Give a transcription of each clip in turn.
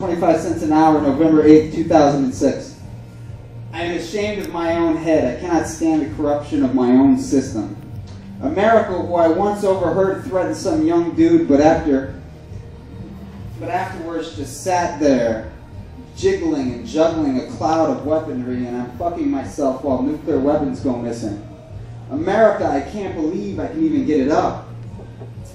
25 cents an hour, November 8th, 2006. I am ashamed of my own head. I cannot stand the corruption of my own system. America, who I once overheard threaten some young dude, but afterwards just sat there, jiggling and juggling a cloud of weaponry, and I'm fucking myself while nuclear weapons go missing. America, I can't believe I can even get it up.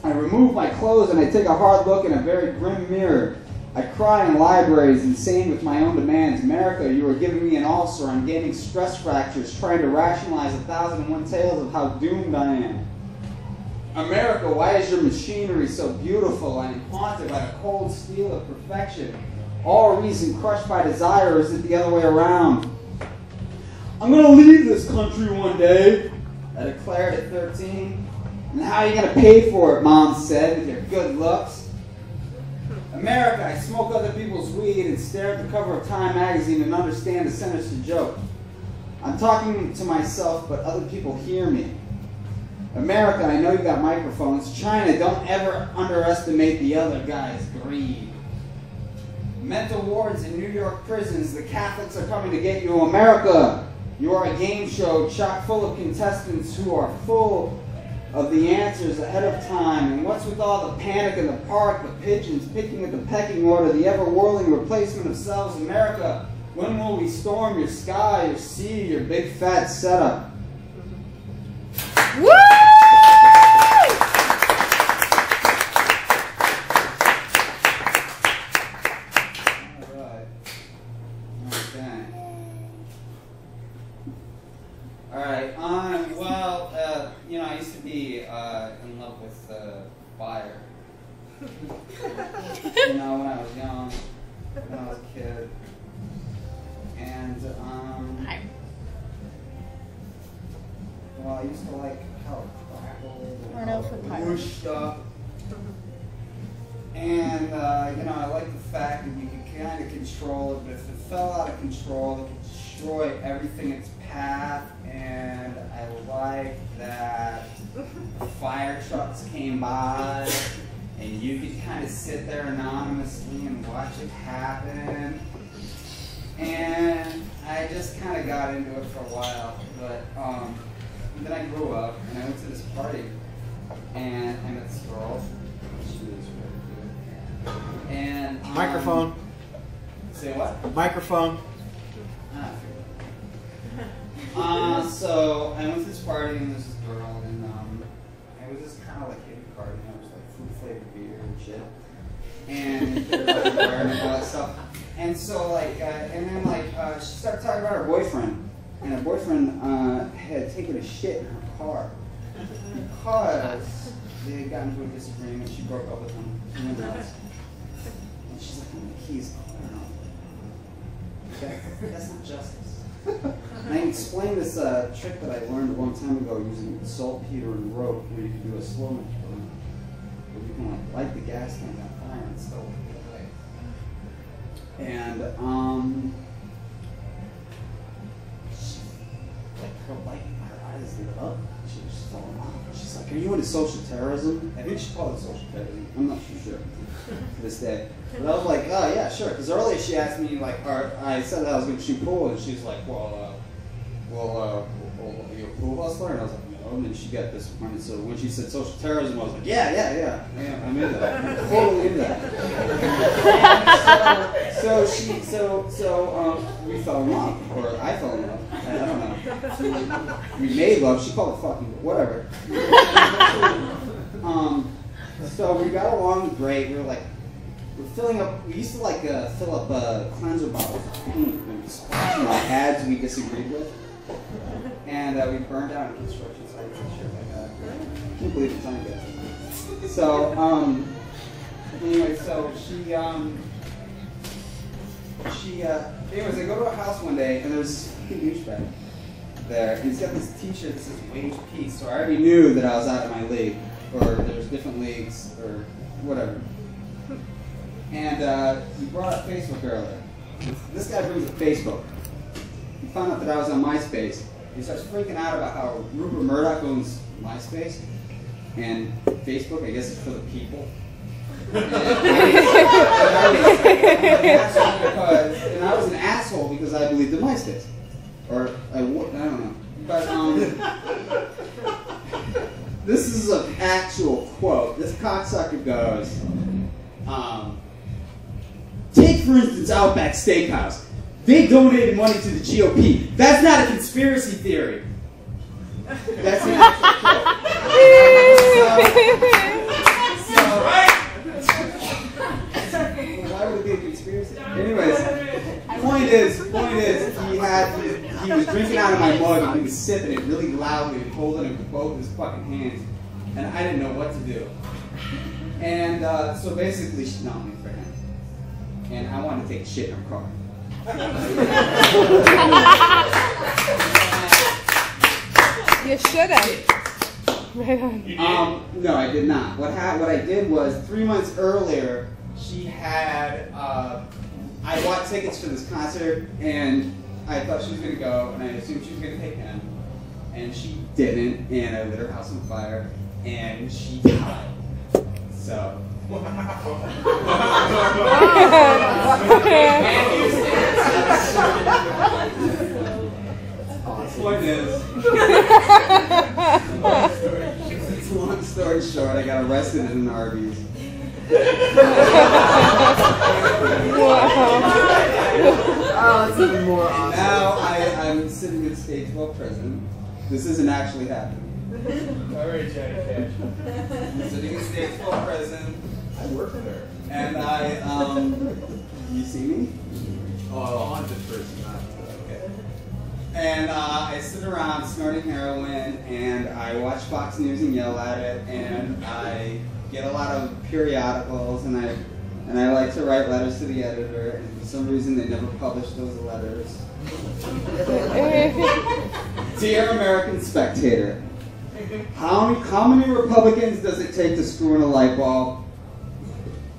I remove my clothes and I take a hard look in a very grim mirror. I cry in libraries, insane with my own demands. America, you are giving me an ulcer. I'm gaining stress fractures, trying to rationalize 1,001 tales of how doomed I am. America, why is your machinery so beautiful? I am haunted by the cold steel of perfection. All reason crushed by desire, or is it the other way around? I'm going to leave this country one day, I declared at 13. And how are you going to pay for it, Mom said, with your good looks? America, I smoke other people's weed and stare at the cover of Time magazine and understand the sinister joke. I'm talking to myself, but other people hear me. America, I know you got microphones. China, don't ever underestimate the other guy's greed. Mental wards in New York prisons, the Catholics are coming to get you. America, you are a game show chock full of contestants who are full of the answers ahead of time. And what's with all the panic in the park, the pigeons picking at the pecking order, the ever-whirling replacement of selves? America, when will we storm your sky, your sea, your big fat setup? Woo! Alright, well, you know, I used to be in love with fire. You know, when I was young, when I was a kid. And, well, I used to like how it crackled and how it whooshed up. And, you know, I like the fact that you could kind of control it, but if it fell out of control, it could destroy everything in its path. And I like that fire trucks came by and you could kind of sit there anonymously and watch it happen. And I just kind of got into it for a while, but then I grew up and I went to this party and I met this girl. She was really good. And microphone. Say what? Microphone. So I went to this party and there's this girl and it was just kind of like hippie party. It was like food flavored beer and shit. And there was like bar and all that stuff. And so like, and then like she started talking about her boyfriend, and her boyfriend had taken a shit in her car because they had gotten into a disagreement. She broke up with him. And she's like, oh, my keys. I don't know. That's not justice. And I explained this trick that I learned a long time ago using saltpeter and rope, where you can do a slow match burn, where you can like light the gas tank on fire and still get away. And she, like her light, her eyes lit up. She was just falling off. She's like, "Are you into social terrorism?" I think she called it social terrorism. I'm not too sure to this day. But I was like, oh yeah, sure. Because earlier she asked me, like, I said that I was going to shoot pool, and she's like, well, are you a pool hustler? And I was like, no. And then she got disappointed. So when she said social terrorism, I was like, yeah, I'm into that. I'm totally into that. So we fell in love, or I fell in love. I don't know. We made love. She called it fucking, whatever. So we got along great. We were like, filling up, we used to like fill up cleanser bottles and splashing on ads we disagreed with. And we burned down construction sites and shit like that. I can't believe the time goes. So, anyway, so anyways, I go to a house one day and there's this fucking douchebag there. And he's got this t-shirt that says wage peace. So I already knew that I was out of my league, or there's different leagues, or whatever. And he brought up Facebook earlier. This guy brings up Facebook. He found out that I was on MySpace. He starts freaking out about how Rupert Murdoch owns MySpace. And Facebook, I guess, is for the people. And I was an asshole because I believed in MySpace. Or, I don't know. But, this is an actual quote. This cocksucker goes, take, for instance, Outback Steakhouse. They donated money to the GOP. That's not a conspiracy theory. That's an actual quote. Why would it be a conspiracy? Anyways, point is, he was drinking out of my mug and he was sipping it really loudly and holding it with both his fucking hands, and I didn't know what to do. And so basically, she knocked me for him, and I wanted to take a shit in her car. You should have. No, I did not. What I did was 3 months earlier, she had. I bought tickets for this concert, and I thought she was going to go, and I assumed she was going to take him, and she didn't, and I lit her house on fire, and she died. So. Point is, long story short, I got arrested in an Arby's. Oh, it's even more awesome. Now I'm sitting in state 12 prison. This isn't actually happening. Alright, Johnny Cash. I'm sitting in state 12 prison. I work with her. And you see me? Oh, haunted person, not Okay. And I sit around snorting heroin, and I watch Fox News and yell at it, and I get a lot of periodicals, and I like to write letters to the editor, and for some reason they never publish those letters. Dear American Spectator, how many Republicans does it take to screw in a light bulb?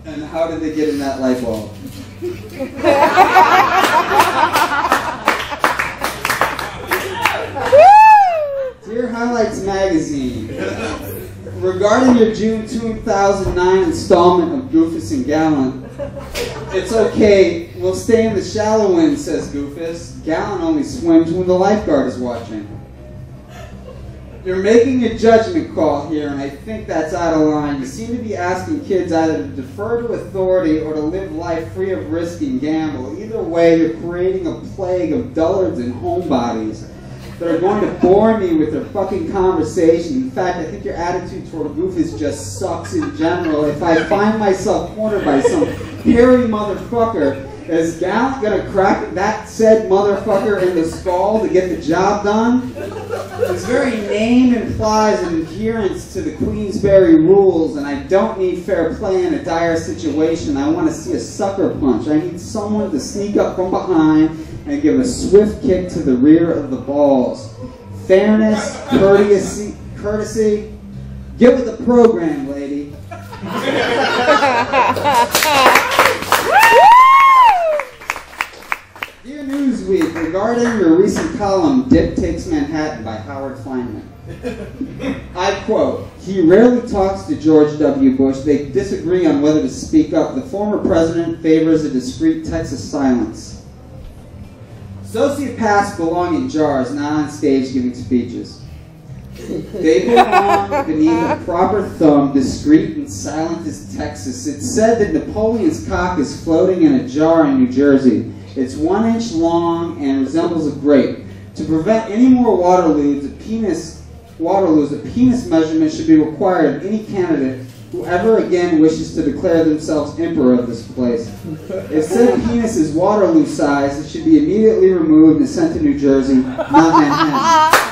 And how did they get in that light bulb? Dear Highlights Magazine, regarding your June 2009 installment of Goofus and Gallant, it's okay, we'll stay in the shallow end, says Goofus. Gallant only swims when the lifeguard is watching. You're making a judgment call here, and I think that's out of line. You seem to be asking kids either to defer to authority or to live life free of risk and gamble. Either way, you're creating a plague of dullards and homebodies that are going to bore me with their fucking conversation. In fact, I think your attitude toward Goofus just sucks in general. If I find myself cornered by some hairy motherfucker, is Gallant gonna crack that said motherfucker in the skull to get the job done? His very name implies an adherence to the Queensberry rules, and I don't need fair play in a dire situation. I want to see a sucker punch. I need someone to sneak up from behind and give a swift kick to the rear of the balls. Fairness, courtesy. Get with the program, lady. Dear Newsweek, regarding your recent column, Dick Takes Manhattan by Howard Fineman. I quote, he rarely talks to George W. Bush. They disagree on whether to speak up. The former president favors a discreet Texas silence. Sociopaths belong in jars, not on stage giving speeches. They belong beneath a proper thumb, discreet and silent as Texas. It's said that Napoleon's cock is floating in a jar in New Jersey. It's 1 inch long and resembles a grape. To prevent any more Waterloos, a penis measurement should be required of any candidate who ever again wishes to declare themselves emperor of this place. If said penis is Waterloo size, it should be immediately removed and sent to New Jersey, not Manhattan.